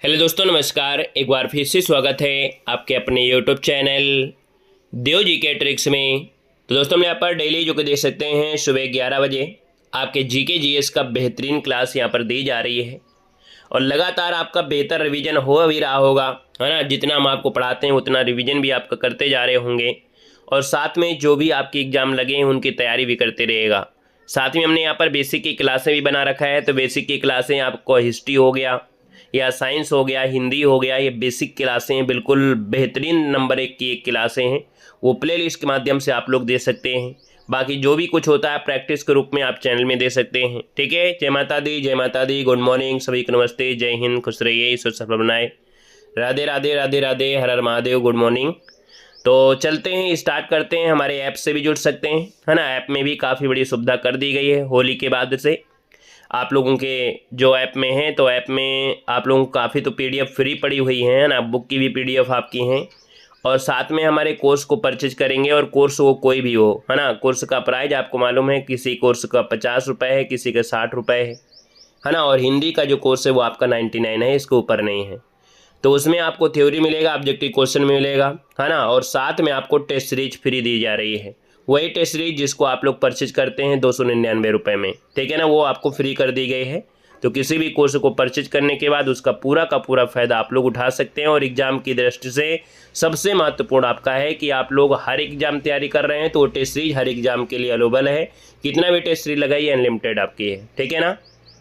Hello दोस्तों, नमस्कार। एक बार फिर से स्वागत है आपके अपने यूट्यूब चैनल देव जी के ट्रिक्स में। तो दोस्तों, हम यहाँ पर डेली जो कि देख सकते हैं सुबह 11 बजे आपके जीके जीएस का बेहतरीन क्लास यहाँ पर दी जा रही है और लगातार आपका बेहतर रिवीजन हो भी रहा होगा, है ना। जितना हम आपको पढ़ाते हैं उतना रिवीजन भी आपका करते जा रहे होंगे और साथ में जो भी आपके एग्ज़ाम लगे हैं उनकी तैयारी भी करते रहेगा। साथ में हमने यहाँ पर बेसिक की क्लासें भी बना रखा है। तो बेसिक की क्लासें आपको हिस्ट्री हो गया या साइंस हो गया, हिंदी हो गया, ये बेसिक क्लासें हैं, बिल्कुल बेहतरीन नंबर 1 की एक क्लासें हैं। वो प्ले लिस्ट के माध्यम से आप लोग दे सकते हैं। बाकी जो भी कुछ होता है प्रैक्टिस के रूप में आप चैनल में दे सकते हैं। ठीक है। जय माता दी, जय माता दी। गुड मॉर्निंग सभी को, नमस्ते, जय हिंद, खुश रहिए, ईश्वर सफल बनाए। राधे राधे, राधे राधे, हर हर महादेव। Good morning. तो चलते हैं, स्टार्ट करते हैं। हमारे ऐप से भी जुड़ सकते हैं, है ना। ऐप में भी काफ़ी बड़ी सुविधा कर दी गई है होली के बाद से आप लोगों के जो ऐप में है। तो ऐप में आप लोगों को काफ़ी तो पीडीएफ फ्री पड़ी हुई है ना। बुक की भी पीडीएफ आपकी हैं और साथ में हमारे कोर्स को परचेज करेंगे और कोर्स वो कोई भी हो, है ना। कोर्स का प्राइस आपको मालूम है, किसी कोर्स का 50 रुपये है, किसी का 60 रुपये है ना। और हिंदी का जो कोर्स है वो आपका 99 है, इसके ऊपर नहीं है। तो उसमें आपको थ्योरी मिलेगा, ऑब्जेक्टिव क्वेश्चन मिलेगा, है ना। और साथ में आपको टेस्ट सीरीज फ्री दी जा रही है। वही टेस्ट सीरीज जिसको आप लोग परचेज करते हैं 299 रुपये में, ठीक है ना, वो आपको फ्री कर दी गई है। तो किसी भी कोर्स को परचेज करने के बाद उसका पूरा का पूरा फ़ायदा आप लोग उठा सकते हैं। और एग्ज़ाम की दृष्टि से सबसे महत्वपूर्ण आपका है कि आप लोग हर एग्ज़ाम तैयारी कर रहे हैं तो टेस्ट सीरीज हर एग्ज़ाम के लिए अवेलेबल है। कितना भी टेस्ट सीरीज लगाइए, अनलिमिटेड आपकी है, ठीक है ना।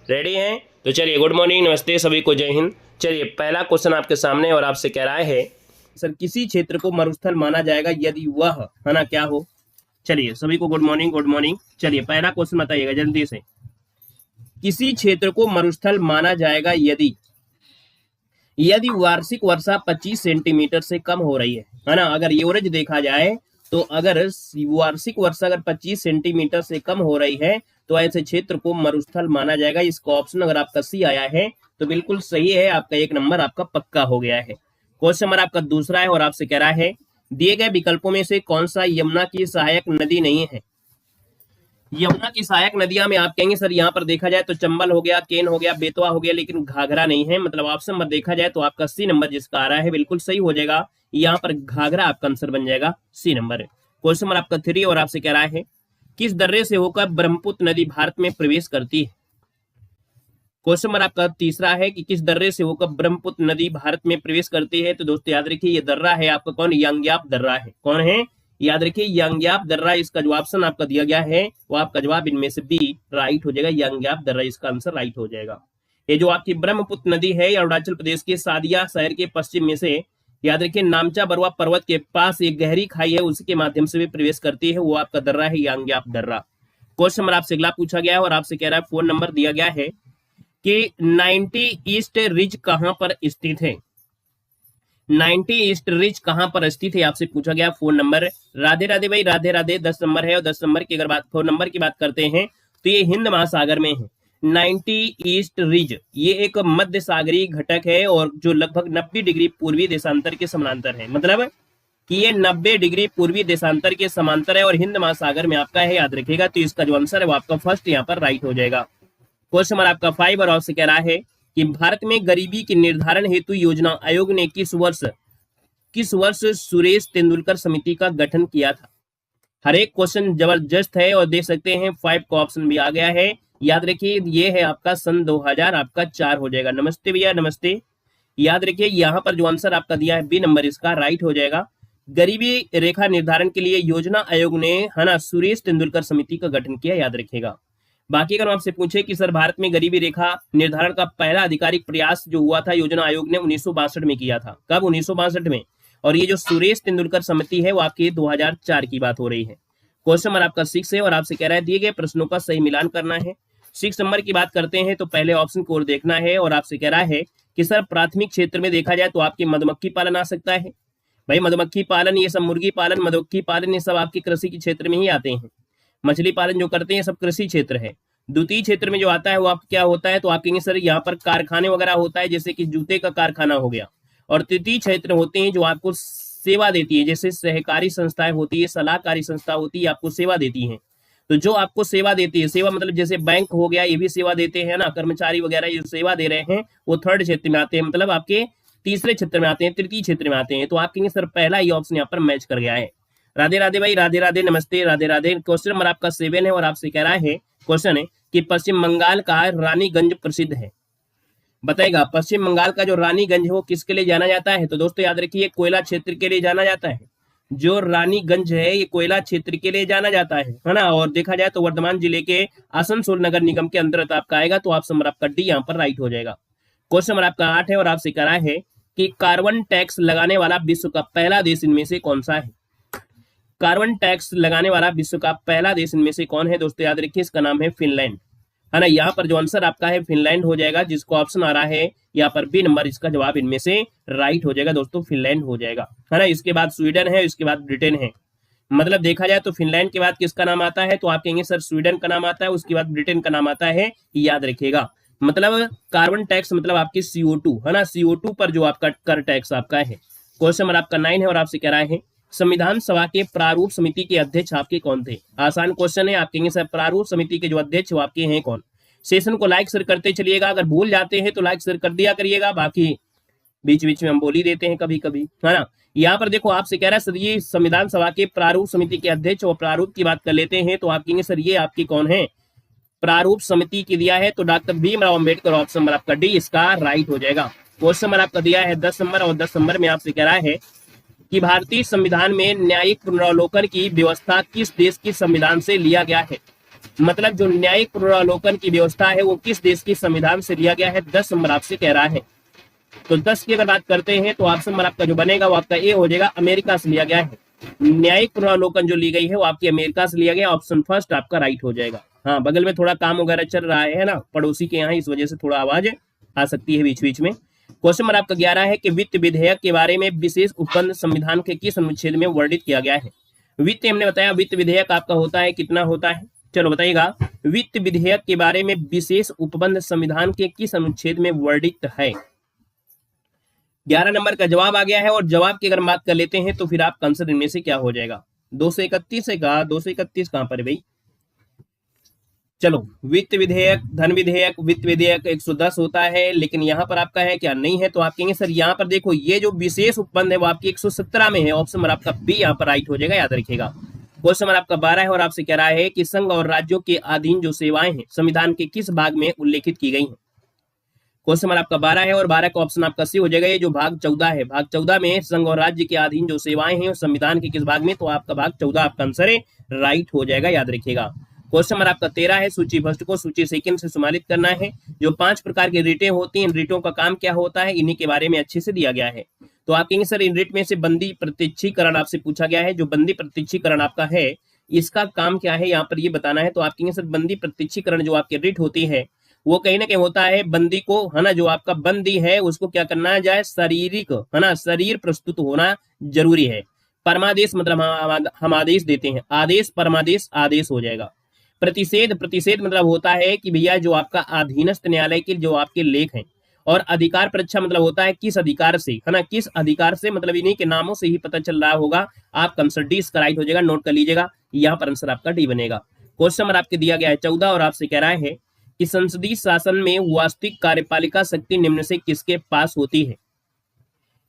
रेडी हैं? तो चलिए, गुड मॉर्निंग, नमस्ते सभी को, जय हिंद। चलिए, पहला क्वेश्चन आपके सामने और आपसे कह रहा है सर किसी क्षेत्र को मरुस्थल माना जाएगा यदि वह, है ना, क्या हो। चलिए सभी को गुड मॉर्निंग, गुड मॉर्निंग। चलिए पहला क्वेश्चन बताइएगा जल्दी से। किसी क्षेत्र को मरुस्थल माना जाएगा यदि यदि वार्षिक वर्षा 25 सेंटीमीटर से कम हो रही है ना। अगर एवरेज देखा जाए तो अगर वार्षिक वर्षा अगर 25 सेंटीमीटर से कम हो रही है तो ऐसे क्षेत्र को मरुस्थल माना जाएगा। इसका ऑप्शन अगर आपका सी आया है तो बिल्कुल सही है, आपका 1 नंबर आपका पक्का हो गया है। क्वेश्चन नंबर आपका दूसरा है और आपसे कह रहा है दिए गए विकल्पों में से कौन सा यमुना की सहायक नदी नहीं है। यमुना की सहायक नदियां में आप कहेंगे सर यहाँ पर देखा जाए तो चंबल हो गया, केन हो गया, बेतवा हो गया, लेकिन घाघरा नहीं है। मतलब ऑप्शन नंबर देखा जाए तो आपका सी नंबर जिसका आ रहा है बिल्कुल सही हो जाएगा। यहाँ पर घाघरा आपका आंसर बन जाएगा, सी नंबर। क्वेश्चन नंबर आपका 3 और आपसे कह रहा है किस दर्रे से होकर ब्रह्मपुत्र नदी भारत में प्रवेश करती है। क्वेश्चन नंबर आपका तीसरा है कि किस दर्रे से होकर ब्रह्मपुत्र नदी भारत में प्रवेश करती है। तो दोस्तों याद रखिए ये दर्रा है आपका कौन, यांग्याप दर्रा है। कौन है, याद रखिए यांग्याप दर्रा। इसका जो ऑप्शन आपका दिया गया है वो आपका जवाब इनमें से बी राइट हो जाएगा। यांग्याप दर्रा इसका आंसर राइट हो जाएगा। ये जो आपकी ब्रह्मपुत्र नदी है ये अरुणाचल प्रदेश के सादिया शहर के पश्चिम में से, याद रखिए, नामचा बरुआ पर्वत के पास एक गहरी खाई है, उसके माध्यम से भी प्रवेश करती है, वो आपका दर्रा है यांग्याप दर्रा। क्वेश्चन नंबर आपसे अगला पूछा गया है और आपसे कह रहा है फोन नंबर दिया गया है कि 90 ईस्ट रिज कहां पर स्थित है। 90 ईस्ट रिज कहां पर स्थित है आपसे पूछा गया। फोन नंबर, राधे राधे भाई, राधे राधे। 10 नंबर है और 10 नंबर की अगर बात फोन नंबर की बात करते हैं तो ये हिंद महासागर में है। 90 ईस्ट रिज ये एक मध्य सागरीय घटक है और जो लगभग 90 डिग्री पूर्वी देशांतर के समांतर है। मतलब कि ये 90 डिग्री पूर्वी देशांतर के समांतर है और हिंद महासागर में आपका है, याद रखिएगा। तो इसका जो आंसर है वो आपका फर्स्ट यहाँ पर राइट हो जाएगा। क्वेश्चन नंबर आपका 5 और आपसे कह रहा है कि भारत में गरीबी के निर्धारण हेतु योजना आयोग ने किस वर्ष सुरेश तेंदुलकर समिति का गठन किया था। हर एक क्वेश्चन जबरदस्त है और देख सकते हैं 5 का ऑप्शन भी आ गया है। याद रखिए ये है आपका सन 2000 आपका 4 हो जाएगा। नमस्ते भैया, नमस्ते। याद रखिए यहाँ पर जो आंसर आपका दिया है बी नंबर इसका राइट हो जाएगा। गरीबी रेखा निर्धारण के लिए योजना आयोग ने, है ना, सुरेश तेंदुलकर समिति का गठन किया, याद रखिएगा। बाकी अगर आपसे पूछे कि सर भारत में गरीबी रेखा निर्धारण का पहला आधिकारिक प्रयास जो हुआ था योजना आयोग ने 1962 में किया था। कब, 1962 में। और ये जो सुरेश तेंदुलकर समिति है वो आपकी 2004 की बात हो रही है। क्वेश्चन नंबर आपका 6 है और आपसे कह रहा है दिए गए प्रश्नों का सही मिलान करना है। 6 नंबर की बात करते हैं तो पहले ऑप्शन को देखना है और आपसे कह रहा है कि सर प्राथमिक क्षेत्र में देखा जाए तो आपके मधुमक्खी पालन आ सकता है। भाई मधुमक्खी पालन, ये सब मुर्गी पालन, मधुमक्खी पालन, ये सब आपके कृषि के क्षेत्र में ही आते हैं। मछली पालन जो करते हैं सब कृषि क्षेत्र है। द्वितीय क्षेत्र में जो आता है वो आप क्या होता है तो आप कहेंगे सर यहाँ पर कारखाने वगैरह होता है, जैसे कि जूते का कारखाना हो गया। और तृतीय क्षेत्र होते हैं जो आपको सेवा देती है, जैसे सहकारी संस्थाएं होती है, सलाहकारी संस्था होती है, आपको सेवा देती हैं। तो जो आपको सेवा देती है, सेवा मतलब जैसे बैंक हो गया, ये भी सेवा देते हैं ना, कर्मचारी वगैरह ये सेवा दे रहे हैं, वो थर्ड क्षेत्र में आते हैं, मतलब आपके तीसरे क्षेत्र में आते हैं, तृतीय क्षेत्र में आते हैं। तो आप कहेंगे सर पहला ही ऑप्शन यहाँ पर मैच कर गया है। राधे राधे भाई, राधे राधे, नमस्ते, राधे राधे। क्वेश्चन नंबर आपका 7 है और आपसे कह रहा है, क्वेश्चन है कि पश्चिम बंगाल का रानीगंज प्रसिद्ध है। बताएगा पश्चिम बंगाल का जो रानीगंज है वो किसके लिए जाना जाता है? तो दोस्तों याद रखिए कोयला क्षेत्र के लिए जाना जाता है। जो रानीगंज है ये कोयला क्षेत्र के लिए जाना जाता है ना। और देखा जाए तो वर्धमान जिले के आसनसोल नगर निगम के अंतर्गत आपका आएगा। तो ऑप्शन नंबर आपका डी यहाँ पर राइट हो जाएगा। क्वेश्चन नंबर आपका 8 है और आपसे कह रहा है कि कार्बन टैक्स लगाने वाला विश्व का पहला देश इनमें से कौन सा है? कार्बन टैक्स लगाने वाला विश्व का पहला देश इनमें से कौन है? दोस्तों याद रखिए इसका नाम है फिनलैंड, है ना। यहाँ पर जो आंसर आपका है फिनलैंड हो जाएगा, जिसको ऑप्शन आ रहा है यहाँ पर बी नंबर, इसका जवाब इनमें से राइट हो जाएगा दोस्तों, फिनलैंड हो जाएगा, है ना। इसके बाद स्वीडन है, इसके बाद ब्रिटेन है। मतलब देखा जाए तो फिनलैंड के बाद किसका नाम आता है? तो आप कहेंगे सर स्वीडन का नाम आता है, उसके बाद ब्रिटेन का नाम आता है, याद रखिएगा। मतलब कार्बन टैक्स मतलब आपकी CO2, है ना, CO2 पर जो आपका कर टैक्स आपका है। क्वेश्चन नंबर आपका 9 है और आपसे कह रहा है संविधान सभा के प्रारूप समिति के अध्यक्ष आपके कौन थे? आसान क्वेश्चन है। आप कहेंगे सर प्रारूप समिति के जो अध्यक्ष वो आपके हैं कौन? सेशन को लाइक शेयर करते चलिएगा, अगर भूल जाते हैं तो लाइक शेयर कर दिया करिएगा, बाकी बीच बीच में हम बोल ही देते हैं कभी कभी, है ना। यहाँ पर देखो आपसे कह रहा है सर ये संविधान सभा के प्रारूप समिति के अध्यक्ष और प्रारूप की बात कर लेते हैं। तो आप कहेंगे सर ये आपकी कौन है? प्रारूप समिति की दिया है तो doctor Bhimrao Ambedkar, option number आपका डी इसका राइट हो जाएगा। क्वेश्चन नंबर आपका दिया है 10 नंबर और 10 नंबर में आपसे कह रहा है कि भारतीय संविधान में न्यायिक पुनरावलोकन की व्यवस्था किस देश की संविधान से लिया गया है? मतलब जो न्यायिक पुनरावलोकन की व्यवस्था है वो किस देश की संविधान से लिया गया है? 10 नंबर आपसे कह रहा है। तो 10 की अगर बात करते हैं तो ऑप्शन नंबर आपका जो बनेगा वो आपका ए हो जाएगा, अमेरिका से लिया गया है। न्यायिक पुनरावलोकन जो ली गई है वो आपकी अमेरिका से लिया गया, ऑप्शन फर्स्ट आपका राइट हो जाएगा। हाँ, बगल में थोड़ा काम वगैरह चल रहा है ना पड़ोसी के यहाँ, इस वजह से थोड़ा आवाज आ सकती है बीच बीच में। क्वेश्चन नंबर आपका 11 है कि वित्त विधेयक के बारे में विशेष उपबंध संविधान के किस अनुच्छेद में वर्णित किया गया है? वित्त हमने बताया वित्त विधेयक आपका होता है कितना होता है? चलो बताइएगा, वित्त विधेयक के बारे में विशेष उपबंध संविधान के किस अनुच्छेद में वर्णित है? 11 नंबर का जवाब आ गया है। और जवाब की अगर बात कर लेते हैं तो फिर आपका आंसर इनमें से क्या हो जाएगा? 231 है का 231 कहां पर है भाई? चलो वित्त विधेयक, धन विधेयक, वित्त विधेयक 110 होता है, लेकिन यहाँ पर आपका है क्या? नहीं है। तो आप कहेंगे सर यहाँ पर देखो ये जो विशेष उपबंध है वो आपकी 117 में है, ऑप्शन नंबर आपका बी यहाँ पर राइट हो जाएगा, याद रखिएगा। क्वेश्चन नंबर आपका 12 है और आपसे कह रहा है कि संघ और राज्यों के अधीन जो सेवाएं हैं संविधान के किस भाग में उल्लेखित की गई हैं? क्वेश्चन नंबर आपका 12 है और 12 का ऑप्शन आपका सी हो जाएगा। ये जो भाग 14 है, भाग 14 में संघ और राज्य के अधीन जो सेवाएं हैं संविधान के किस भाग में? तो आपका भाग 14 आपका आंसर है, राइट हो जाएगा, याद रखिएगा। क्वेश्चन नंबर आपका 13 है, सूची फर्स्ट को सूची सेकंड से सम्मिलित करना है। जो 5 प्रकार की रिटें होती हैं, इन रिटों का काम क्या होता है, इन्हीं के बारे में अच्छे से दिया गया है। तो आप कहेंगे सर इन रिट में से बंदी प्रत्यक्षीकरण आपसे पूछा गया है। जो बंदी प्रत्यक्षीकरण आपका है इसका काम क्या है यहाँ पर ये बताना है। तो आप कहेंगे सर बंदी प्रत्यक्षीकरण जो आपकी रिट होती है वो कहीं ना कहीं होता है बंदी को, है ना, जो आपका बंदी है उसको क्या करना जाए, शारीरिक, है ना, शरीर प्रस्तुत होना जरूरी है। परमादेश मतलब हम आदेश देते हैं, आदेश परमादेश आदेश हो जाएगा। प्रतिषेध, प्रतिषेध मतलब होता है कि भैया जो आपका अधीनस्थ न्यायालय के जो आपके लेख हैं। और अधिकार परीक्षा मतलब होता है किस अधिकार से, है ना, किस अधिकार से, मतलब इन्हीं के नामों से ही पता चल रहा होगा। आपका आंसर डी इसका राइट हो जाएगा, नोट कर लीजिएगा, यहाँ पर आंसर आपका डी बनेगा। क्वेश्चन नंबर आपके दिया गया है 14 और आपसे कह रहा है कि संसदीय शासन में वास्तविक कार्यपालिका शक्ति निम्न से किसके पास होती है?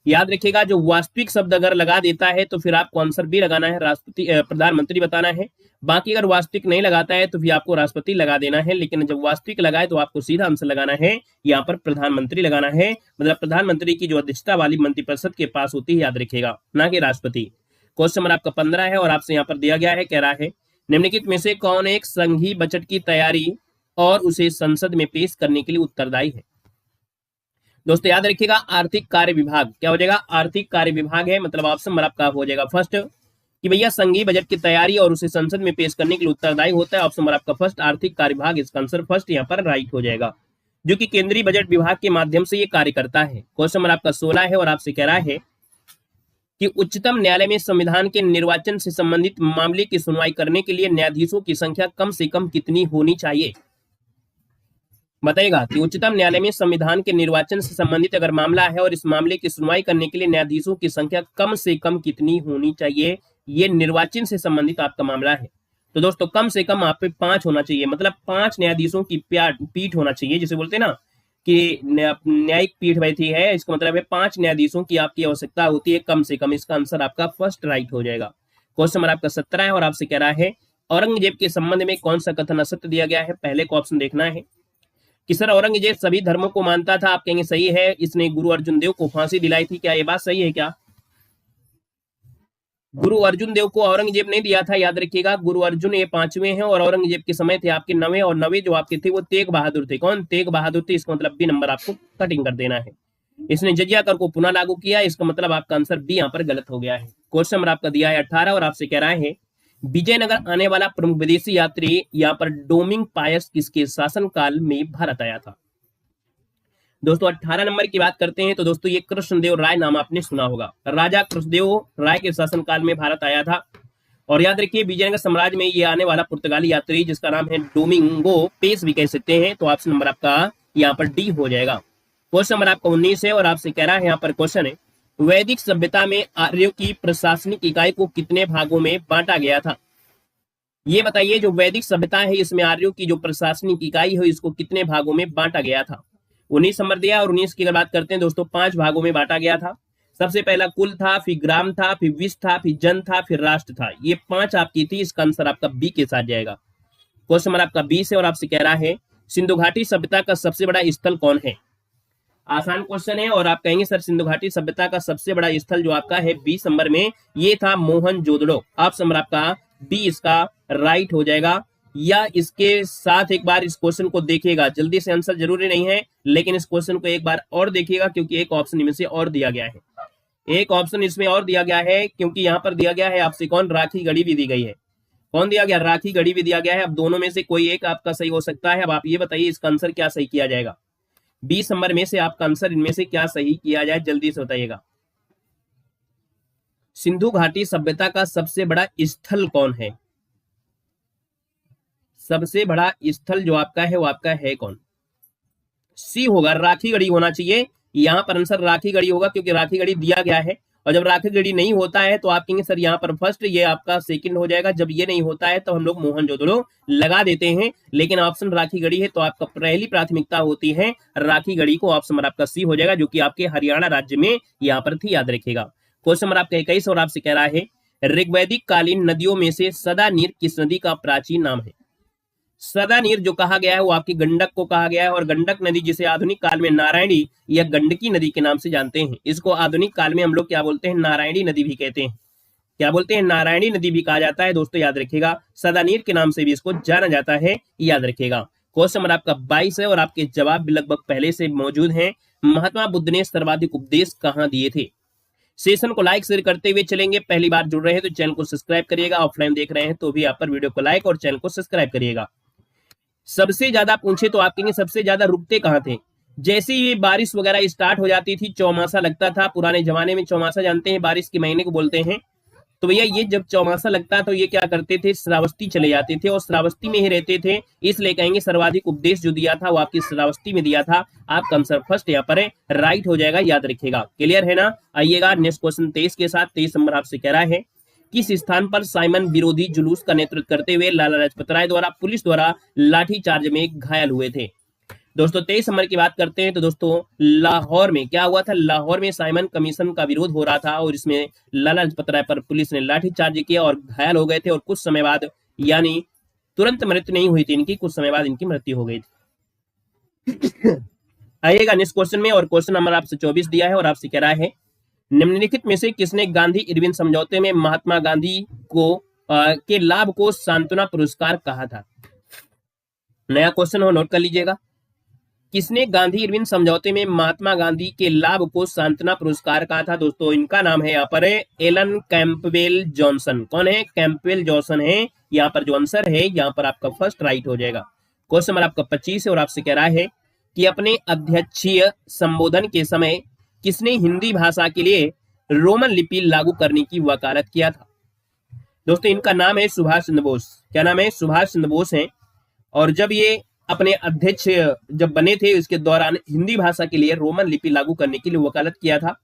याद रखिएगा जो वास्तविक शब्द अगर लगा देता है तो फिर आपको आंसर भी लगाना है, राष्ट्रपति प्रधानमंत्री बताना है। बाकी अगर वास्तविक नहीं लगाता है तो फिर आपको राष्ट्रपति लगा देना है, लेकिन जब वास्तविक लगाए तो आपको सीधा आंसर लगाना है, यहाँ पर प्रधानमंत्री लगाना है। मतलब प्रधानमंत्री की जो अध्यक्षता वाली मंत्रिपरिषद के पास होती है, याद रखिएगा, ना कि राष्ट्रपति। क्वेश्चन नंबर आपका 15 है और आपसे यहाँ पर दिया गया है, कह रहा है निम्नलिखित में से कौन एक संघीय बजट की तैयारी और उसे संसद में पेश करने के लिए उत्तरदायी है? दोस्तों याद रखिएगा आर्थिक कार्य विभाग, क्या हो जाएगा, आर्थिक कार्य विभाग है। मतलब ऑप्शन नंबर आपका हो जाएगा फर्स्ट कि भैया संघीय बजट की तैयारी और उसे संसद में पेश करने के लिए उत्तरदायी होता है। ऑप्शन नंबर आपका फर्स्ट आर्थिक कार्य विभाग, इसका आंसर फर्स्ट यहाँ पर राइट हो जाएगा, जो कि केंद्रीय बजट विभाग के माध्यम से ये कार्य करता है। क्वेश्चन नंबर आपका 16 है और आपसे कह रहा है कि उच्चतम न्यायालय में संविधान के निर्वाचन से संबंधित मामले की सुनवाई करने के लिए न्यायाधीशों की संख्या कम से कम कितनी होनी चाहिए? बताइएगा कि उच्चतम न्यायालय में संविधान के निर्वाचन से संबंधित अगर मामला है और इस मामले की सुनवाई करने के लिए न्यायाधीशों की संख्या कम से कम कितनी होनी चाहिए? ये निर्वाचन से संबंधित आपका मामला है। तो दोस्तों कम से कम आप पे 5 होना चाहिए, मतलब 5 न्यायाधीशों की पीठ होना चाहिए, जिसे बोलते हैं ना कि न्यायिक पीठ बैठी है, इसका मतलब है 5 न्यायाधीशों की आपकी आवश्यकता होती है कम से कम। इसका आंसर आपका फर्स्ट राइट हो जाएगा। क्वेश्चन नंबर आपका 17 है और आपसे कह रहा है औरंगजेब के संबंध में कौन सा कथन असत्य दिया गया है। पहले को ऑप्शन देखना है कि सर औरंगजेब सभी धर्मों को मानता था, आप कहेंगे सही है, इसने गुरु अर्जुन देव को फांसी दिलाई थी, क्या ये बात सही है क्या? गुरु अर्जुन देव को औरंगजेब नहीं दिया था, याद रखिएगा। गुरु अर्जुन ये 5वें हैं और औरंगजेब के समय थे आपके 9वें, और 9वें जो आपके थे वो तेग बहादुर थे। कौन? तेग बहादुर थे। इसका मतलब बी नंबर आपको कटिंग कर देना है। इसने जजिया कर को पुनः लागू किया, इसका मतलब आपका आंसर बी यहाँ पर गलत हो गया है। क्वेश्चन नंबर आपका दिया है 18 और आपसे कह रहा है विजयनगर आने वाला प्रमुख विदेशी यात्री यहाँ पर डोमिंग पायस किसके शासनकाल में भारत आया था? दोस्तों 18 नंबर की बात करते हैं तो दोस्तों ये कृष्णदेव राय नाम आपने सुना होगा। राजा कृष्णदेव राय के शासनकाल में भारत आया था। और याद रखिए विजयनगर साम्राज्य में ये आने वाला पुर्तगाली यात्री जिसका नाम है डोमिंगो पेस भी कह सकते हैं। तो ऑप्शन नंबर आपका यहाँ पर डी हो जाएगा। क्वेश्चन नंबर आपका 19 है और आपसे कह रहा है यहाँ पर क्वेश्चन है वैदिक सभ्यता में आर्यों की प्रशासनिक इकाई को कितने भागों में बांटा गया था? ये बताइए जो वैदिक सभ्यता है इसमें आर्यों की जो प्रशासनिक इकाई है इसको कितने भागों में बांटा गया था? 19 नंबर दिया और 19 की अगर बात करते हैं दोस्तों 5 भागों में बांटा गया था। सबसे पहला कुल था, फिर ग्राम था, फिर विश्व था, फिर जन था, फिर राष्ट्र था। ये 5 आपकी थी, इसका आंसर आपका बी के साथ जाएगा। क्वेश्चन नंबर आपका 20 है और आपसे कह रहा है सिंधु घाटी सभ्यता का सबसे बड़ा स्थल कौन है? आसान क्वेश्चन है और आप कहेंगे सर सिंधु घाटी सभ्यता का सबसे बड़ा स्थल जो आपका है 20 नंबर में ये था मोहनजोदड़ो। ऑप्शन नंबर आपका बी इसका राइट हो जाएगा। या इसके साथ एक बार इस क्वेश्चन को देखिएगा, जल्दी से आंसर जरूरी नहीं है लेकिन इस क्वेश्चन को एक बार और देखिएगा क्योंकि एक ऑप्शन इनमें से और दिया गया है। एक ऑप्शन इसमें और दिया गया है क्योंकि यहाँ पर दिया गया है आपसे कौन? राखी गढ़ी भी दी गई है। कौन दिया गया? राखी गढ़ी भी दिया गया है। अब दोनों में से कोई एक आपका सही हो सकता है। अब आप ये बताइए इसका आंसर क्या सही किया जाएगा? 20 नंबर में से आपका आंसर इनमें से क्या सही किया जाए, जल्दी से बताइएगा। सिंधु घाटी सभ्यता का सबसे बड़ा स्थल कौन है? सबसे बड़ा स्थल जो आपका है वो आपका है कौन? सी होगा, राखी गढ़ी होना चाहिए। यहाँ पर आंसर राखी गढ़ी होगा क्योंकि राखी गढ़ी दिया गया है। और जब राखी गढ़ी नहीं होता है तो आप कहेंगे सर यहाँ पर फर्स्ट, ये आपका सेकंड हो जाएगा। जब ये नहीं होता है तो हम लोग मोहनजोदड़ो लगा देते हैं, लेकिन ऑप्शन राखी गढ़ी है तो आपका पहली प्राथमिकता होती है राखी गढ़ी को। ऑप्शन नंबर आपका सी हो जाएगा जो कि आपके हरियाणा राज्य में यहाँ पर थी, याद रखिएगा। क्वेश्चन नंबर आपका 21 और आपसे कह रहा है ऋग्वैदिक कालीन नदियों में से सदा नीर किस नदी का प्राचीन नाम है? सदा नीर जो कहा गया है वो आपकी गंडक को कहा गया है। और गंडक नदी जिसे आधुनिक काल में नारायणी या गंडकी नदी के नाम से जानते हैं, इसको आधुनिक काल में हम लोग क्या बोलते हैं? नारायणी नदी भी कहते हैं। क्या बोलते हैं? नारायणी नदी भी कहा जाता है। दोस्तों याद रखिएगा सदा नीर के नाम से भी इसको जाना जाता है, याद रखिएगा। क्वेश्चन नंबर आपका 22 है और आपके जवाब भी लगभग पहले से मौजूद हैं। महात्मा बुद्ध ने सर्वाधिक उपदेश कहाँ दिए थे? सेशन को लाइक शेयर करते हुए चलेंगे। पहली बार जुड़ रहे हैं तो चैनल को सब्सक्राइब करिएगा। ऑफलाइन देख रहे हैं तो भी आप पर वीडियो को लाइक और चैनल को सब्सक्राइब करिएगा। सबसे ज्यादा पूछे तो आप कहेंगे सबसे ज्यादा रुकते कहाँ थे? जैसे ही बारिश वगैरह स्टार्ट हो जाती थी, चौमासा लगता था। पुराने जमाने में चौमासा जानते हैं बारिश के महीने को बोलते हैं। तो भैया ये जब चौमासा लगता तो ये क्या करते थे? श्रावस्ती चले जाते थे और श्रावस्ती में ही रहते थे। इसलिए कहेंगे सर्वाधिक उपदेश जो दिया था वो आपकी श्रावस्ती में दिया था। आपका आंसर फर्स्ट यहाँ पर है, राइट हो जाएगा, याद रखिएगा। क्लियर है ना? आइएगा नेक्स्ट क्वेश्चन 23 के साथ। 23 नंबर आपसे कह रहा है किस स्थान पर साइमन विरोधी जुलूस का नेतृत्व करते हुए लाला लाजपत राय द्वारा पुलिस द्वारा लाठीचार्ज में घायल हुए थे? दोस्तों 23 नंबर की बात करते हैं तो दोस्तों लाहौर में क्या हुआ था? लाहौर में साइमन कमीशन का विरोध हो रहा था और इसमें लाला लाजपत राय पर पुलिस ने लाठीचार्ज किया और घायल हो गए थे। और कुछ समय बाद, यानी तुरंत मृत्यु नहीं हुई थी इनकी, कुछ समय बाद इनकी मृत्यु हो गई थी। आइएगा नेक्स्ट क्वेश्चन में और क्वेश्चन नंबर आपसे 24 दिया है और आपसे कह रहा है निम्नलिखित में से किसने गांधी इरविन समझौते में महात्मा गांधी को के लाभ को सांत्वना पुरस्कार कहा था? नया क्वेश्चन हो, नोट कर लीजिएगा। किसने गांधी इरविन समझौते में महात्मा गांधी के लाभ को सांत्वना पुरस्कार कहा था? दोस्तों इनका नाम है यहाँ पर एलन कैंपबेल जॉनसन। कौन है? कैंपबेल जॉनसन है। यहाँ पर जो आंसर है यहाँ पर आपका फर्स्ट राइट हो जाएगा। क्वेश्चन नंबर आपका 25 है और आपसे कह रहा है कि अपने अध्यक्षीय संबोधन के समय किसने हिंदी भाषा के लिए रोमन लिपि लागू करने की वकालत किया था? दोस्तों इनका नाम है सुभाष चंद्र बोस। क्या नाम है? सुभाष चंद्र बोस हैं। और जब ये अपने अध्यक्ष जब बने थे इसके दौरान हिंदी भाषा के लिए रोमन लिपि लागू करने के लिए वकालत किया था।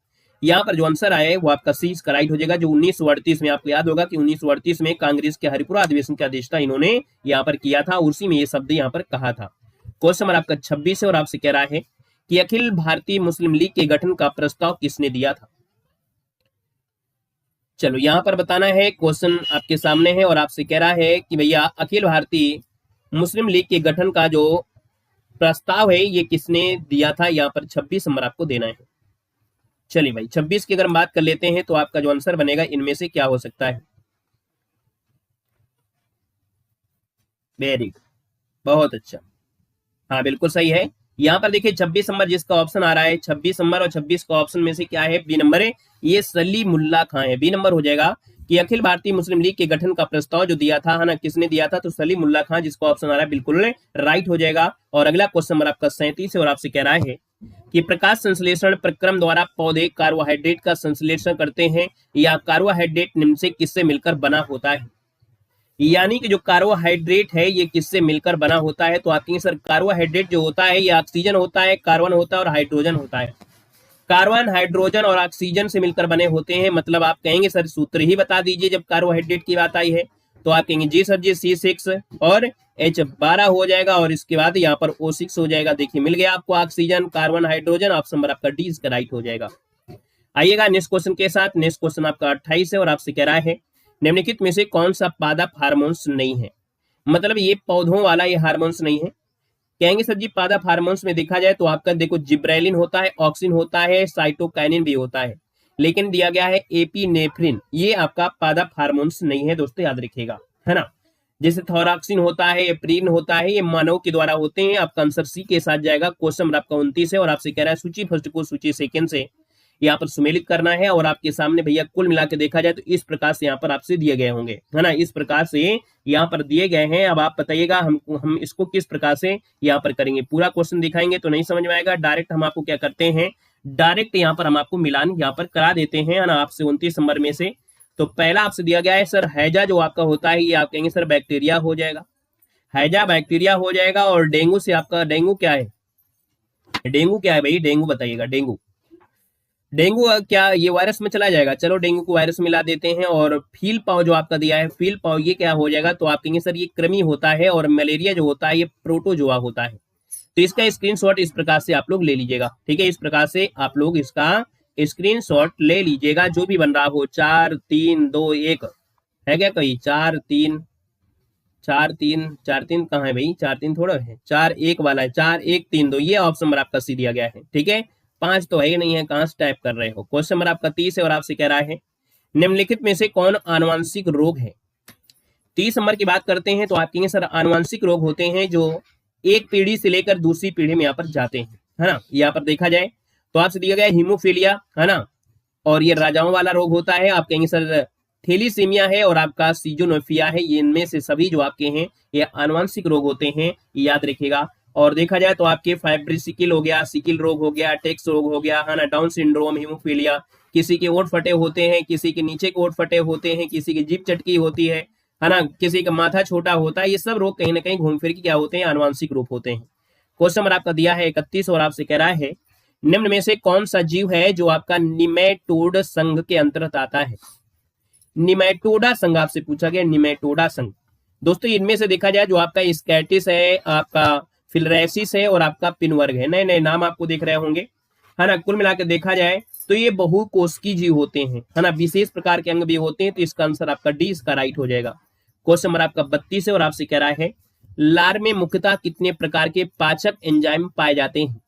यहाँ पर जो आंसर आया है वो आपका सी इसका राइट हो जाएगा। जो 1938 में, आपको याद होगा कि 1938 में कांग्रेस के हरिपुरा अधिवेशन का अध्यक्षता इन्होंने यहाँ पर किया था, उसी में ये शब्द यहाँ पर कहा था। क्वेश्चन नंबर आपका 26 है और आपसे कह रहा है कि अखिल भारतीय मुस्लिम लीग के गठन का प्रस्ताव किसने दिया था। चलो यहाँ पर बताना है, क्वेश्चन आपके सामने है और आपसे कह रहा है कि भैया अखिल भारतीय मुस्लिम लीग के गठन का जो प्रस्ताव है ये किसने दिया था। यहाँ पर 26 नंबर आपको देना है। चलिए भाई 26 की अगर हम बात कर लेते हैं तो आपका जो आंसर बनेगा इनमें से क्या हो सकता है। वेरी गुड, बहुत अच्छा, हाँ बिल्कुल सही है। यहाँ पर देखिए 26 नंबर जिसका ऑप्शन आ रहा है, 26 नंबर और 26 का ऑप्शन में से क्या है, बी नंबर है, ये सलीमुल्लाह खां है। बी नंबर हो जाएगा कि अखिल भारतीय मुस्लिम लीग के गठन का प्रस्ताव जो दिया था, है ना, किसने दिया था, तो सलीमुल्लाह खां, जिसका ऑप्शन आ रहा है बिल्कुल राइट हो जाएगा। और अगला क्वेश्चन नंबर आपका 37 है और आपसे कह रहा है कि प्रकाश संश्लेषण प्रक्रम द्वारा पौधे कार्बोहाइड्रेट का संश्लेषण करते हैं या कार्बोहाइड्रेट निम्न से किससे मिलकर बना होता है। यानी कि जो कार्बोहाइड्रेट है ये किससे मिलकर बना होता है, तो आप कहेंगे सर कार्बोहाइड्रेट जो होता है ये ऑक्सीजन होता है, कार्बन होता है और हाइड्रोजन होता है। कार्बन, हाइड्रोजन और ऑक्सीजन से मिलकर बने होते हैं। मतलब आप कहेंगे सर सूत्र ही बता दीजिए जब कार्बोहाइड्रेट की बात आई है, तो आप कहेंगे जी सर जी C6 और H12 हो जाएगा और इसके बाद यहाँ पर O6 हो जाएगा। देखिए मिल गया आपको oxygen, carbon, hydrogen, option number आपका डी इसका राइट हो जाएगा। आइएगा नेक्स्ट क्वेश्चन के साथ। नेक्स्ट क्वेश्चन आपका 28 है और आपसे कह रहा है निम्नलिखित में से कौन सा पादप हार्मोन्स नहीं है। मतलब ये पौधों वाला ये हार्मोन्स नहीं है। कहेंगे सर जी पादप हार्मोन्स में देखा जाए तो आपका देखो जिब्रेलिन होता है, ऑक्सिन होता है, साइटोकाइनिन भी होता है, लेकिन दिया गया है एपिनेफ्रिन, ये आपका पादप हार्मोन्स नहीं है दोस्तों, याद रखिएगा, है ना। जैसे थोरॉक्सिन होता है, एप्रीन होता है, ये मानव के द्वारा होते हैं। आपका आंसर सी के साथ जाएगा। क्वेश्चन नंबर आपका 29 है और आपसे कह रहा है सूची फर्स्ट को सूची सेकंड से यहाँ पर सुमेलित करना है। और आपके सामने भैया कुल मिला के देखा जाए तो इस प्रकार से यहाँ पर आपसे दिए गए होंगे, है ना, इस प्रकार से यहाँ पर दिए गए हैं। अब आप बताइएगा हम इसको किस प्रकार से यहाँ पर करेंगे। पूरा क्वेश्चन दिखाएंगे तो नहीं समझ में आएगा, डायरेक्ट हम आपको क्या करते हैं, डायरेक्ट यहाँ पर हम आपको मिलान यहाँ पर करा देते हैं, है ना, आपसे 29 नंबर में से। तो पहला आपसे दिया गया है सर हैजा जो आपका होता है ये आप कहेंगे सर बैक्टीरिया हो जाएगा, हैजा बैक्टीरिया हो जाएगा। और डेंगू से आपका डेंगू क्या है, डेंगू क्या है भाई, डेंगू बताइएगा, डेंगू डेंगू क्या ये वायरस में चला जाएगा। चलो डेंगू को वायरस मिला देते हैं। और फील पाव जो आपका दिया है, फील पाव ये क्या हो जाएगा, तो आप कहेंगे सर ये कृमि होता है। और मलेरिया जो होता है ये प्रोटोजोआ होता है। तो इसका स्क्रीनशॉट इस प्रकार से आप लोग ले लीजिएगा, ठीक है, इस प्रकार से आप लोग इसका स्क्रीनशॉट ले लीजिएगा जो भी बन रहा हो। 4 3 2 1 है क्या कहीं, 4 3 4 3 4 3 कहाँ है भाई, 4 3 थोड़ा है, 4 1 वाला है, 4 1 3 2 ये ऑप्शन नंबर आपका सी दिया गया है, ठीक है। 5 तो है ही नहीं है, कहां से टाइप कर रहे हो। क्वेश्चन नंबर आपका 30 है और आपसे कह रहा है निम्नलिखित में से कौन आनुवांशिक रोग है। 30 नंबर की बात करते हैं तो आप कहेंगे सर आनुवांशिक रोग होते हैं जो एक पीढ़ी से लेकर दूसरी पीढ़ी में यहाँ पर जाते हैं, है ना। यहाँ पर देखा जाए तो आपसे दिया गया हीमोफीलिया, है ना, और ये राजाओं वाला रोग होता है। आप कहेंगे सर थैलीसीमिया है और आपका सीजोनोफिया है। ये इनमें से सभी जो आपके हैं ये आनुवांशिक रोग होते हैं, याद रखिएगा। और देखा जाए तो आपके फाइब्रिसिकिल हो गया, सिकिल रोग हो गया, टेक्स रोग हो गया, है ना, डाउन सिंड्रोम, हीमोफीलिया, किसी के ओठ फटे होते हैं, किसी के नीचे के ओठ फटे होते हैं, किसी की जीभ चटकी होती है ना, किसी का माथा छोटा होता है। ये सब रोग कहीं ना कहीं घूम फिर के क्या होते हैं, आनुवांशिक रूप होते हैं। क्वेश्चन नंबर आपका दिया है 31 और आपसे कह रहा है निम्न में से कौन सा जीव है जो आपका निमेटोड संघ के अंतर्गत आता है। निमेटोडा संघ आपसे पूछा गया, निमेटोडा संघ दोस्तों इनमें से देखा जाए जो आपका स्कैटिस है, आपका फिलरेसिस है और आपका पिनवर्ग है। नए नए नाम आपको दिख रहे होंगे, है ना। कुल मिलाकर देखा जाए तो ये बहुकोशिकीय जीव होते हैं, है ना, विशेष प्रकार के अंग भी होते हैं। तो इसका आंसर आपका डी इसका राइट हो जाएगा। क्वेश्चन नंबर आपका 32 है और आपसे कह रहा है लार में मुख्यतः कितने प्रकार के पाचक एंजाइम पाए जाते हैं।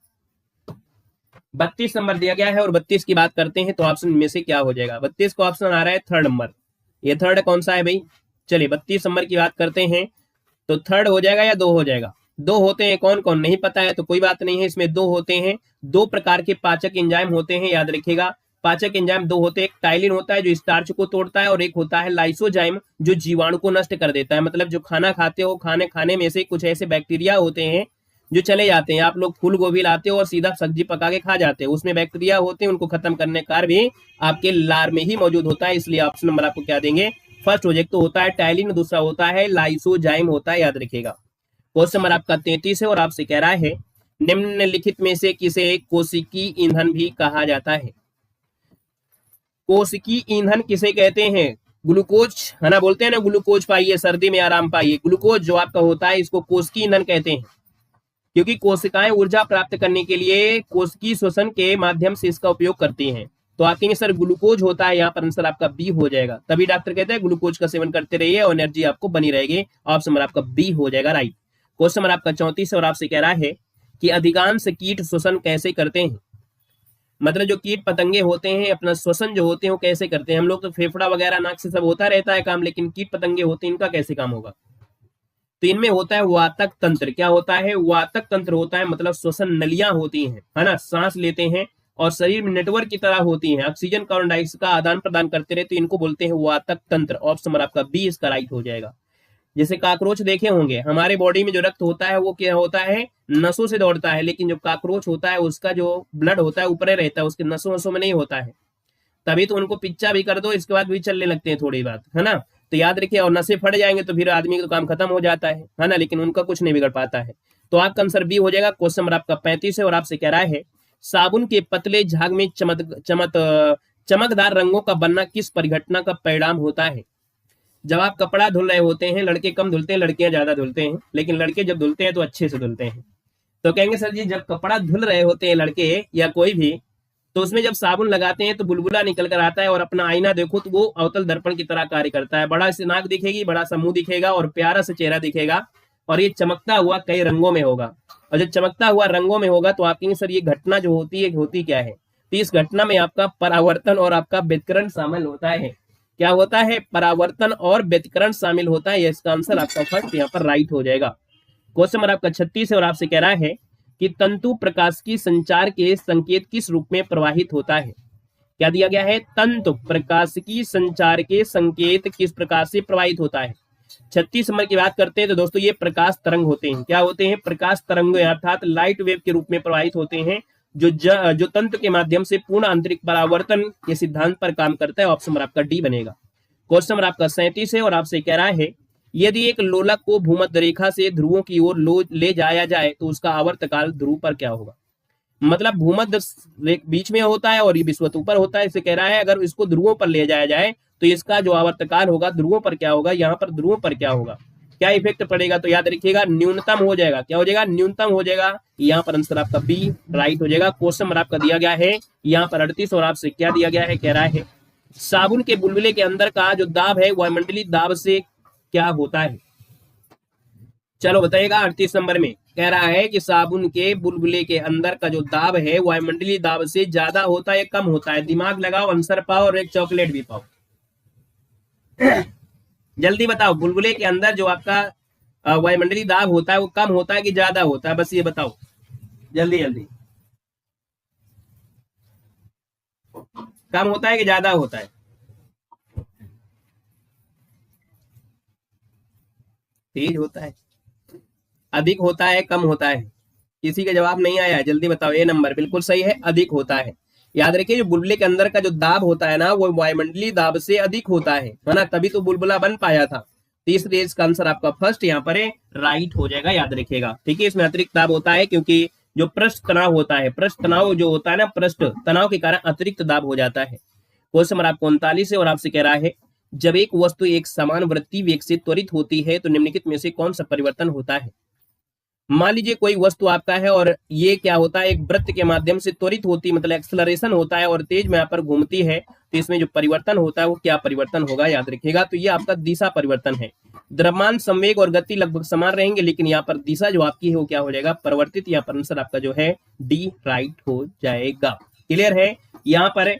32 नंबर दिया गया है और 32 की बात करते हैं तो ऑप्शन में से क्या हो जाएगा। 32 का ऑप्शन आ रहा है थर्ड नंबर, ये थर्ड कौन सा है भाई। चलिए 32 नंबर की बात करते हैं तो थर्ड हो जाएगा या 2 हो जाएगा। 2 होते हैं, कौन कौन नहीं पता है तो कोई बात नहीं है, इसमें 2 होते हैं। 2 प्रकार के पाचक एंजाइम होते हैं, याद रखिएगा। पाचक एंजाइम 2 होते हैं, एक टाइलिन होता है जो स्टार्च को तोड़ता है और एक होता है लाइसोजाइम जो जीवाणु को नष्ट कर देता है। मतलब जो खाना खाते हो, खाने में से कुछ ऐसे बैक्टीरिया होते हैं जो चले जाते हैं। आप लोग फूल गोभी लाते हो और सीधा सब्जी पका के खा जाते हो, उसमें बैक्टीरिया होते हैं, उनको खत्म करने का कार्य भी आपके लार में ही मौजूद होता है। इसलिए ऑप्शन नंबर आपको क्या देंगे, फर्स्ट प्रोजेक्ट तो होता है टाइलिन, दूसरा होता है लाइसोजाइम होता है, याद रखिएगा। क्वेश्चन नंबर आपका 33 है और आपसे कह रहा है निम्नलिखित में से किसे कोशिकीय ईंधन भी कहा जाता है। कोशिकीय ईंधन किसे कहते हैं? ग्लूकोज, है ना, बोलते हैं ना ग्लूकोज पाइए सर्दी में आराम पाइए। ग्लूकोज जो आपका होता है इसको कोशिकीय ईंधन कहते हैं, क्योंकि कोशिकाएं ऊर्जा प्राप्त करने के लिए कोशिकीय श्वसन के माध्यम से इसका उपयोग करती हैं। तो आप कहेंगे सर ग्लूकोज होता है, यहाँ पर आंसर आपका बी हो जाएगा। तभी डॉक्टर कहते हैं ग्लूकोज का सेवन करते रहिए और एनर्जी आपको बनी रहेगी। ऑप्शन नंबर आपका बी हो जाएगा राइट। क्वेश्चन नंबर आपका 34 और आपसे कह रहा है कि अधिकांश कीट श्वसन कैसे करते हैं? मतलब जो कीट पतंगे होते हैं अपना श्वसन जो होते हैं वो कैसे करते हैं? हम लोग तो फेफड़ा वगैरह नाक से सब होता रहता है काम, लेकिन कीट पतंगे होते हैं इनका कैसे काम होगा? तो इनमें होता है वातक तंत्र। क्या होता है? वातक तंत्र होता है, मतलब श्वसन नलियां होती हैं, है ना, सांस लेते हैं और शरीर में नेटवर्क की तरह होती हैं, ऑक्सीजन कार्बन डाइऑक्साइड का आदान प्रदान करते रहते, तो इनको बोलते हैं वातक तंत्र। ऑप्शन नंबर आपका बी इसका राइट हो जाएगा। जैसे काकरोच देखे होंगे, हमारे बॉडी में जो रक्त होता है वो क्या होता है? नसों से दौड़ता है, लेकिन जो काकरोच होता है उसका जो ब्लड होता है ऊपर रहता है, उसके नसों नसों में नहीं होता है। तभी तो उनको पिच्चा भी कर दो इसके बाद भी चलने लगते हैं थोड़ी बात, है ना। तो याद रखिए, और नसें फट जाएंगे तो फिर आदमी का काम खत्म हो जाता है ना, लेकिन उनका कुछ नहीं बिगड़ पाता है। तो आपका आंसर बी हो जाएगा। क्वेश्चन नंबर आपका 35 है और आपसे कह रहा है साबुन के पतले झाग में चमकदार रंगों का बनना किस परिघटना का परिणाम होता है? जब आप कपड़ा धुल रहे होते हैं, लड़के कम धुलते हैं लड़कियां ज्यादा धुलते हैं, लेकिन लड़के जब धुलते हैं तो अच्छे से धुलते हैं। तो कहेंगे सर जी जब कपड़ा धुल रहे होते हैं लड़के या कोई भी, तो उसमें जब साबुन लगाते हैं तो बुलबुला निकल कर आता है और अपना आईना देखो तो वो अवतल दर्पण की तरह कार्य करता है। बड़ा सी नाक दिखेगी, बड़ा सा मुंह दिखेगा और प्यारा सा चेहरा दिखेगा, और ये चमकता हुआ कई रंगों में होगा। और जब चमकता हुआ रंगों में होगा तो आप कहेंगे सर ये घटना जो होती है होती क्या है? तो इस घटना में आपका परावर्तन और आपका व्यतिकरण शामिल होता है। क्या होता है? परावर्तन और व्यतिकरण शामिल होता है। इसका आंसर आपका फर्स्ट यहाँ पर राइट हो जाएगा। क्वेश्चन नंबर आपका 36 है और आपसे कह रहा है कि तंतु प्रकाश की संचार के संकेत किस रूप में प्रवाहित होता है? क्या दिया गया है? तंतु प्रकाश की संचार के संकेत किस प्रकार से प्रवाहित होता है? 36 नंबर की बात करते हैं तो दोस्तों ये प्रकाश तरंग होते हैं। क्या होते हैं? प्रकाश तरंग अर्थात लाइट वेव के रूप में प्रवाहित होते हैं, जो तंत्र के माध्यम से पूर्ण आंतरिक परावर्तन के सिद्धांत पर काम करता है। ऑप्शन नंबर आपका डी बनेगा। क्वेश्चन नंबर आपका 37 है और आपसे कह रहा है यदि एक लोलक को भूमध्य रेखा से ध्रुवों की ओर ले जाया जाए तो उसका आवर्तकाल ध्रुव पर क्या होगा? मतलब भूमध्य बीच में होता है और ये विषुवत ऊपर होता है। इसे कह रहा है अगर इसको ध्रुवों पर ले जाया जाए तो इसका जो आवर्तकाल होगा ध्रुवों पर क्या होगा? यहाँ पर ध्रुवों पर क्या होगा, क्या इफेक्ट पड़ेगा? तो याद रखिएगा न्यूनतम हो जाएगा। क्या हो जाएगा? न्यूनतम हो जाएगा। यहाँ पर आंसर आपका बी राइट हो जाएगा। क्वेश्चन नंबर आपका दिया गया है यहाँ पर 38 और आपसे क्या दिया गया है? कह रहा है साबुन के बुलबुले के अंदर का जो दाब है वायुमंडलीय दाब से क्या होता है? चलो बताइएगा। 38 नंबर में कह रहा है कि साबुन के बुलबुले के अंदर का जो दाब है वायुमंडलीय दाब से ज्यादा होता है या कम होता है? दिमाग लगाओ, आंसर पाओ और एक चॉकलेट भी पाओ। जल्दी बताओ, बुलबुले के अंदर जो आपका वायुमंडलीय दाब होता है वो कम होता है कि ज्यादा होता है? बस ये बताओ जल्दी जल्दी। कम होता है कि ज्यादा होता है? तेज होता है, अधिक होता है, कम होता है? किसी का जवाब नहीं आया, जल्दी बताओ। ए नंबर बिल्कुल सही है, अधिक होता है। याद रखिए जो बुलबुले के अंदर का जो दाब होता है ना वो वायुमंडलीय दाब से अधिक होता है ना, तभी तो बुलबुला बन पाया था। तीसरे इसका आंसर आपका फर्स्ट यहाँ पर है राइट हो जाएगा, याद रखिएगा। ठीक है, इसमें अतिरिक्त दाब होता है क्योंकि जो पृष्ठ तनाव होता है, पृष्ठ तनाव जो होता है ना, पृष्ठ तनाव के कारण अतिरिक्त दाब हो जाता है। क्वेश्चन नंबर आपको 39 है और आपसे कह रहा है जब एक वस्तु एक समान वृत्तीय वेग से त्वरित होती है तो निम्नलिखित में से कौन सा परिवर्तन होता है? मान लीजिए कोई वस्तु आपका है और ये क्या होता है, एक वृत्त के माध्यम से त्वरित होती मतलब एक्सेलरेशन होता है और तेज में यहाँ पर घूमती है, तो इसमें जो परिवर्तन होता है वो क्या परिवर्तन होगा? याद रखिएगा। तो ये आपका दिशा परिवर्तन है। द्रव्यमान, संवेग और गति लगभग समान रहेंगे, लेकिन यहाँ पर दिशा जो आपकी है वो क्या हो जाएगा? परिवर्तित। यहाँ पर आंसर आपका जो है डी राइट हो जाएगा। क्लियर है? यहाँ पर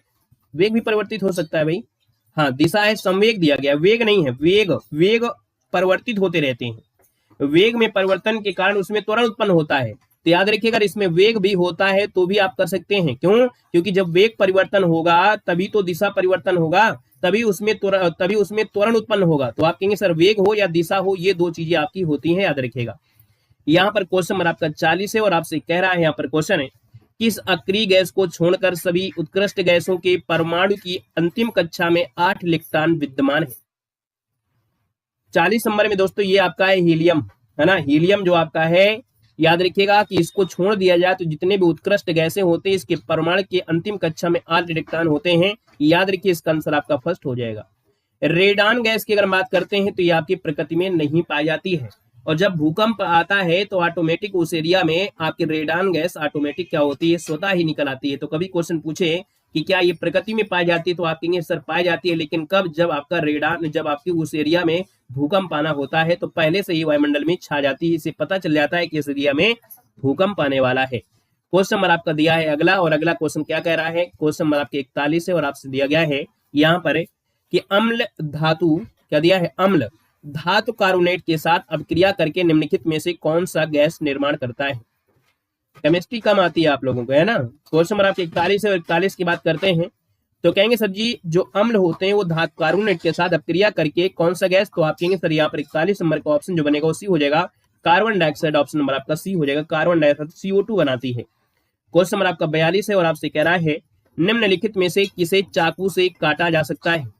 वेग भी परिवर्तित हो सकता है भाई। हाँ, दिशा है, संवेग दिया गया, वेग नहीं है। वेग परिवर्तित होते रहते हैं। वेग में परिवर्तन के कारण उसमें त्वरण उत्पन्न होता है। तो याद रखिएगा इसमें वेग भी होता है तो भी आप कर सकते हैं। क्यों? क्योंकि जब वेग परिवर्तन होगा तभी तो दिशा परिवर्तन होगा, तभी उसमें त्वरण उत्पन्न होगा। तो आप कहेंगे सर वेग हो या दिशा हो, ये दो चीजें आपकी होती हैं, याद रखिएगा। यहाँ पर क्वेश्चन नंबर आपका 40 है और आपसे कह रहा है, यहाँ पर क्वेश्चन है किस अक्रिय गैस को छोड़कर सभी उत्कृष्ट गैसों के परमाणु की अंतिम कक्षा में 8 इलेक्ट्रॉन विद्यमान है? 40 नंबर में दोस्तों ये आपका है हीलियम, है ना। हीलियम जो आपका है याद रखिएगा कि इसको छोड़ दिया जाए तो जितने भी उत्कृष्ट गैसें होते हैं इसके परमाणु के अंतिम कक्षा में 8 इलेक्ट्रॉन होते हैं। याद रखिए इसका आंसर आपका फर्स्ट हो जाएगा। रेडान गैस की अगर बात करते हैं तो ये आपकी प्रकृति में नहीं पाई जाती है, और जब भूकंप आता है तो ऑटोमेटिक उस एरिया में आपकी रेडान गैस ऑटोमेटिक क्या होती है, स्वतः ही निकल आती है। तो कभी क्वेश्चन पूछे कि क्या ये प्रकृति में पाई जाती है तो आप कहेंगे सर पाई जाती है, लेकिन कब, जब आपका रेडान, जब आपकी उस एरिया में भूकंप आना होता है तो पहले से ही वायुमंडल में छा जाती है, इसे पता चल जाता है कि इस एरिया में भूकंप आने वाला है। क्वेश्चन नंबर आपका दिया है अगला, और अगला क्वेश्चन क्या कह रहा है, क्वेश्चन नंबर आपके 41 है और आपसे दिया गया है यहाँ पर कि अम्ल धातु, क्या दिया है, अम्ल धातु कार्बोनेट के साथ अभिक्रिया करके निम्नलिखित में से कौन सा गैस निर्माण करता है। केमिस्ट्री कम आती है आप लोगों को, है ना। क्वेश्चन नंबर आपके 41 और 41 की बात करते हैं तो कहेंगे सर जी जो अम्ल होते हैं वो धातु कार्बोनेट के साथ अभिक्रिया करके कौन सा गैस, तो आप कहेंगे सर यहाँ पर 41 नंबर का ऑप्शन जो बनेगा वो सी हो जाएगा, कार्बन डाइऑक्साइड। ऑप्शन नंबर आपका सी हो जाएगा, कार्बन डाइऑक्साइड CO2 बनाती है। क्वेश्चन नंबर आपका 42 है और आपसे कह रहा है निम्नलिखित में से किसे चाकू से काटा जा सकता है।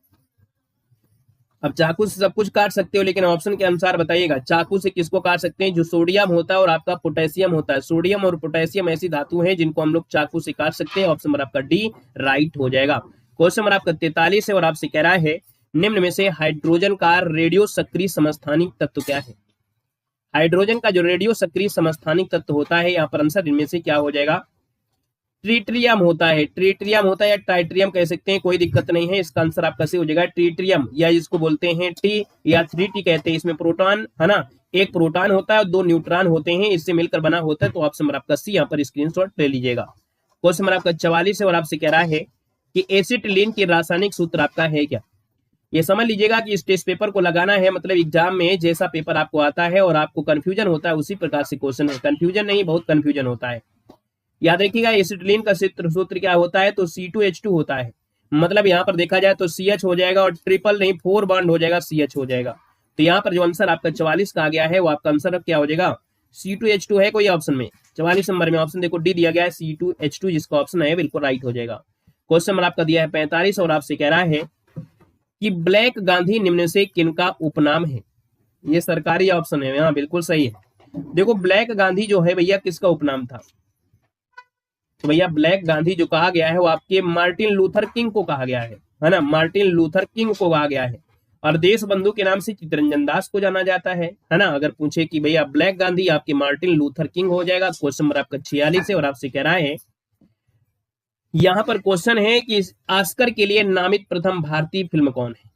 अब चाकू से सब कुछ काट सकते हो, लेकिन ऑप्शन के अनुसार बताइएगा चाकू से किसको काट सकते हैं, जो सोडियम होता है और आपका पोटेशियम होता है। सोडियम और पोटेशियम ऐसी धातु हैं जिनको हम लोग चाकू से काट सकते हैं। ऑप्शन नंबर आपका डी राइट हो जाएगा। क्वेश्चन नंबर आपका 43 है और आपसे कह रहा है निम्न में से हाइड्रोजन का रेडियो सक्रिय समस्थानिक तत्व क्या है। हाइड्रोजन का जो रेडियो सक्रिय समस्थानिक तत्व होता है, यहाँ पर आंसर इनमें से क्या हो जाएगा, ट्रीट्रियम होता है। ट्रीट्रियम होता है या टाइट्रियम कह सकते हैं, कोई दिक्कत नहीं है। इसका आंसर आपका सही हो जाएगा ट्रीट्रियम, या इसको बोलते हैं टी या 3T कहते हैं। इसमें प्रोटॉन है ना, एक प्रोटॉन होता है और 2 न्यूट्रॉन होते हैं, इससे मिलकर बना होता है। तो ऑप्शन नंबर आपका सी यहाँ पर स्क्रीनशॉट ले लीजिएगा। क्वेश्चन नंबर आपका 44 है और आपसे कह रहा है कि एसिटिलीन की रासायनिक सूत्र आपका है क्या। ये समझ लीजिएगा कि इस टेस्ट पेपर को लगाना है, मतलब एग्जाम में जैसा पेपर आपको आता है और आपको कंफ्यूजन होता है उसी प्रकार से क्वेश्चन है। कंफ्यूजन नहीं, बहुत कंफ्यूजन होता है। याद रखिएगा एसिटिलीन का सूत्र क्या होता है, तो C2H2 होता है। मतलब यहाँ पर देखा जाए तो CH हो जाएगा और ट्रिपल नहीं 4 बॉन्ड हो जाएगा, CH हो जाएगा। तो यहाँ पर जो आंसर आपका 44 का आ गया है वो आपका आंसर क्या हो जाएगा, C2H2 है कोई ऑप्शन में। 44 नंबर में ऑप्शन देखो डी दिया गया है C2H2, जिसका ऑप्शन है बिल्कुल राइट हो जाएगा। क्वेश्चन नंबर आपका दिया है 45 और आपसे कह रहा है कि ब्लैक गांधी निम्न से किनका उपनाम है। ये सरकारी ऑप्शन है, हाँ बिल्कुल सही है। देखो ब्लैक गांधी जो है भैया किसका उपनाम था, तो भैया ब्लैक गांधी जो कहा गया है वो आपके मार्टिन लूथर किंग को कहा गया है ना, मार्टिन लूथर किंग को कहा गया है। और देश बंधु के नाम से चित्तरंजन दास को जाना जाता है ना। अगर पूछे कि भैया ब्लैक गांधी आपके मार्टिन लूथर किंग हो जाएगा। क्वेश्चन नंबर आपका 46 है और आपसे कह रहा है, यहाँ पर क्वेश्चन है कि ऑस्कर के लिए नामित प्रथम भारतीय फिल्म कौन है।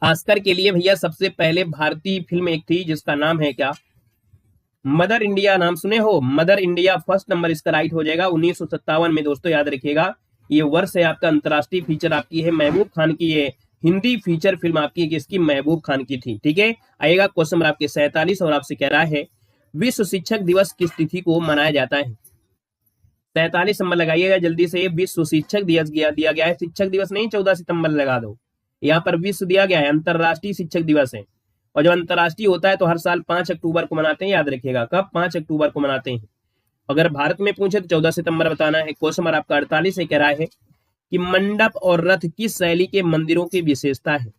ऑस्कर के लिए भैया सबसे पहले भारतीय फिल्म एक थी जिसका नाम है क्या, मदर इंडिया। नाम सुने हो, मदर इंडिया। फर्स्ट नंबर इसका राइट हो जाएगा। 1957 में दोस्तों याद रखिएगा ये वर्ष है आपका। अंतरराष्ट्रीय फीचर आपकी है महबूब खान की, ये हिंदी फीचर फिल्म आपकी किसकी, महबूब खान की थी। ठीक है, आएगा क्वेश्चन नंबर आपके 47 और आपसे कह रहा है विश्व शिक्षक दिवस किस तिथि को मनाया जाता है। 47 नंबर लगाइएगा जल्दी से। विश्व शिक्षक दिवस दिया गया है, शिक्षक दिवस नहीं 14 सितंबर लगा दो, यहाँ पर विश्व दिया गया है, अंतरराष्ट्रीय शिक्षक दिवस है। और जब अंतरराष्ट्रीय होता है तो हर साल 5 अक्टूबर को मनाते हैं, याद रखिएगा कब, 5 अक्टूबर को मनाते हैं। अगर भारत में पूछे तो 14 सितंबर बताना है। क्वेश्चन नंबर आपका 48 से कह रहा है कि मंडप और रथ किस शैली के मंदिरों की विशेषता है।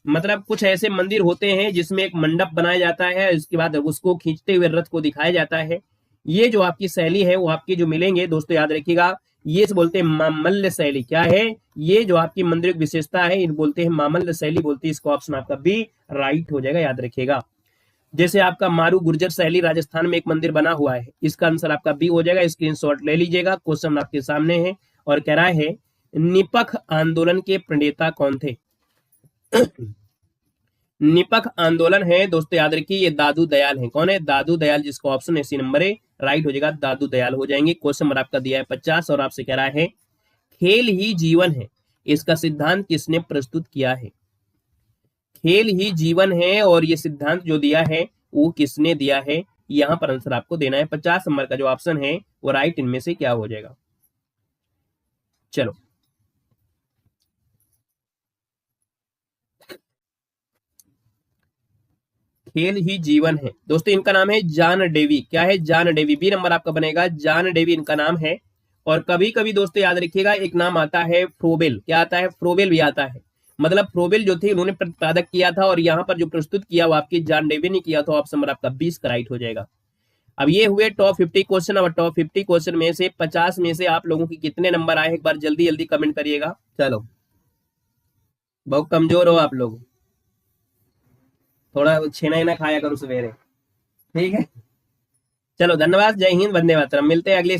मतलब कुछ ऐसे मंदिर होते हैं जिसमें एक मंडप बनाया जाता है, इसके बाद उसको खींचते हुए रथ को दिखाया जाता है। ये जो आपकी शैली है वो आपकी जो मिलेंगे दोस्तों याद रखिएगा, ये बोलते हैं मामल्य शैली। क्या है ये जो आपकी मंदिर की विशेषता है, इन बोलते हैं मामल्य शैली बोलती है। इसका ऑप्शन आपका बी राइट हो जाएगा, याद रखिएगा। जैसे आपका मारू गुर्जर शैली राजस्थान में एक मंदिर बना हुआ है, इसका आंसर आपका बी हो जाएगा। स्क्रीनशॉट ले लीजिएगा, क्वेश्चन आपके सामने है और कह रहा है निपख आंदोलन के प्रणेता कौन थे। निपख आंदोलन है दोस्तों याद रखिए ये दादू दयाल है। कौन है, दादू दयाल, जिसका ऑप्शन है सी नंबर है राइट हो जाएगा, दादू दयाल हो जाएंगे। क्वेश्चन नंबर आपका दिया है 50 और आपसे कह रहा है खेल ही जीवन है, इसका सिद्धांत किसने प्रस्तुत किया है। खेल ही जीवन है और ये सिद्धांत जो दिया है वो किसने दिया है, यहाँ पर आंसर आपको देना है। 50 नंबर का जो ऑप्शन है वो राइट इनमें से क्या हो जाएगा। चलो खेल ही जीवन है दोस्तों, इनका नाम है जॉन डेवी। क्या है, जॉन डेवी। बी नंबर आपका बनेगा, जॉन डेवी इनका नाम है। और कभी कभी दोस्तों याद रखिएगा एक नाम आता है फ्रोबेल। क्या आता है, फ्रोबेल भी आता है। मतलब फ्रोबेल जो थे उन्होंने प्रतिपादक किया था और यहाँ पर जो प्रस्तुत किया वो आपकी जॉन डेवी ने किया था। ऑप्शन नंबर आपका 20 का राइट हो जाएगा। अब ये हुए टॉप 50 क्वेश्चन। अब टॉप 50 क्वेश्चन में से 50 में से आप लोगों की कितने नंबर आए एक बार जल्दी जल्दी कमेंट करिएगा। चलो, बहुत कमजोर हो आप लोग, थोड़ा छेना ही ना खाया करो सवेरे, ठीक है। चलो धन्यवाद, जय हिंद, वंदे मातरम। मिलते हैं अगले